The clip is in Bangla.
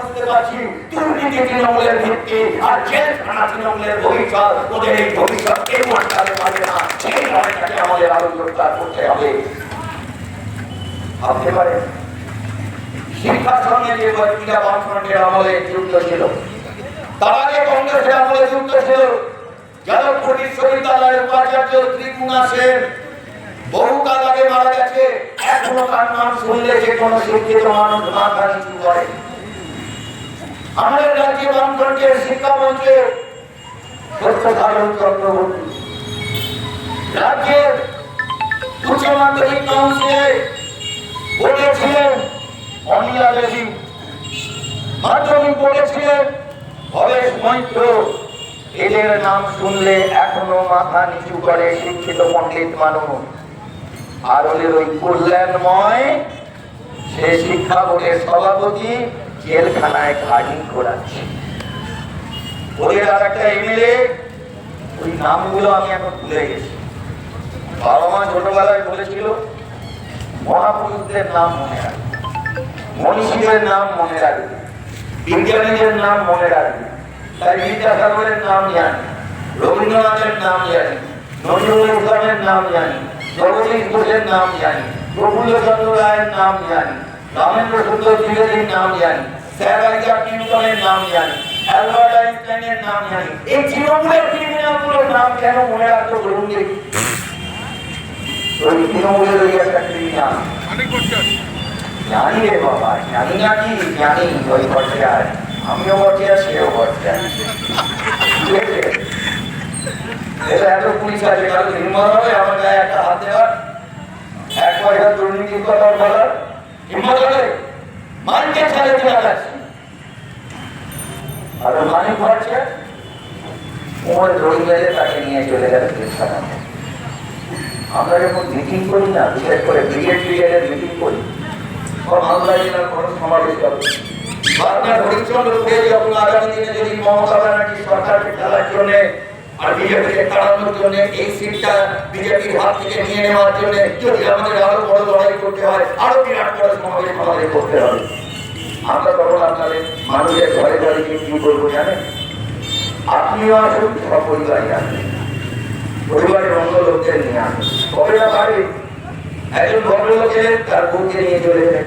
বুঝতে পারছি দুর্নীতি তৃণমূলের ভিত্তি আর জেলখানা তৃণমূলের ভবিষ্যৎ। ওদের এই ভবিষ্যৎ কেউ আটকাতে পারবে না। সেই লড়াইটাকে আমাদের আরো জোরদার করতে হবে। ভাবতে পারেন শিক্ষার সঙ্গে যে ব্যক্তিরা বামফ্রন্টের আমলে যুক্ত ছিল, তার আগে কংগ্রেসের আমলে যুক্ত ছিল। যাদবপুর বিশ্ববিদ্যালয়ের উপাচার্য ত্রিপুরা সেন বহুকাল আগে মারা গেছে। এখনো তার নাম শুনলে যে কোনো শিক্ষিত মানুষ মাথা নিচু করে। আমাদের রাজ্যে বামফ্রন্টের শিক্ষামন্ত্রী সত্যধারণ চক্রবর্তী, রাজ্যের উচ্চ মাধ্যমিক কাউন্সিলে বলেছিলেন অনিলা দেবী, মাধ্যমিক পড়েছিলেন ভবেশ মৈত্র। এদের নাম শুনলে এখনো মাথা নিচু করে শিক্ষিত পণ্ডিত মানুষ। আর ওদের ওই কল্যাণময় সে শিক্ষা বোর্ডের সভাপতি জেলখানায় ঘাড়ি ঘোরাচ্ছে। ওদের আর একটা এমএলএ, ওই নামগুলো আমি এখন ভুলে গেছি। বাবা মা ছোটবেলায় বলেছিল মহাপুরুষদের নাম মনে রাখবে, মনীষীদের নাম মনে রাখবে, বিজ্ঞানীদের নাম মনে রাখবে। তাই বিদ্যাসাগরের নাম জানি, রবীন্দ্রনাথের নাম জানি, নজরুল ইসলামের নাম জানি, জগদীশ ঘোষের নাম জানি, প্রফুল্লচন্দ্র রায়ের নাম জানি, রামেন্দ্র সুন্দর ত্রিবেদীর নাম জানি, স্যার আইজাক নিউটনের নাম জানি, অ্যালবার্ট আইনস্টাইনের নাম জানি। এই তৃণমূলের ক্রিমিনালগুলোর নাম কেন মনে রাখতো বলুন দেখি? ওই তৃণমূলের ওই একটা ক্রিমিনাল জানি রে বাবা, জানি না কি জানি। ওই ভট্টাচার্য, আমিও ভট্টাচার্য, সেও ভট্টাচার্য। এত পুলিশ আছে, কারো হিম্মত হবে আমার গায়ে একটা হাত দেওয়ার, এক পয়সা দুর্নীতির কথা বলার হিম্মত হবে? মানকে ছেড়ে দেওয়া যাচ্ছে। আর মানিক ভট্টাচার্য ওর দড়ি বেঁধে তাকে নিয়ে চলে গেল জেলখানায়। আমরা যখন মিটিং করি না, বিশেষ করে ব্রিগেডের মিটিং করি, মালদা জেলার কোনো সমাবেশ হবে, আপনার হরিশ্চন্দ্রপুরে যখন আগামী দিনে যদি মমতা ব্যানার্জি সরকারকে খেলার জন্য আর বিজেপিকে তাড়ানোর জন্য এই সিটটা বিজেপির হাত থেকে নিয়ে নেওয়ার জন্য যদি আমাদের আরো বড় লড়াই করতে হয়, আরো বিরাট বড় সমাবেশ আমাদের করতে হবে, আমরা তখন আপনাদের মানুষের ঘরে ঘরে গিয়ে কি করবো জানেন? আপনিও আসুন, সপরিবারই আসবেন, পরিবারের অন্য লোকদের নিয়ে আসুন। কবে না পারে একজন ভদ্রলোকের তার বউকে নিয়ে চলে যায়,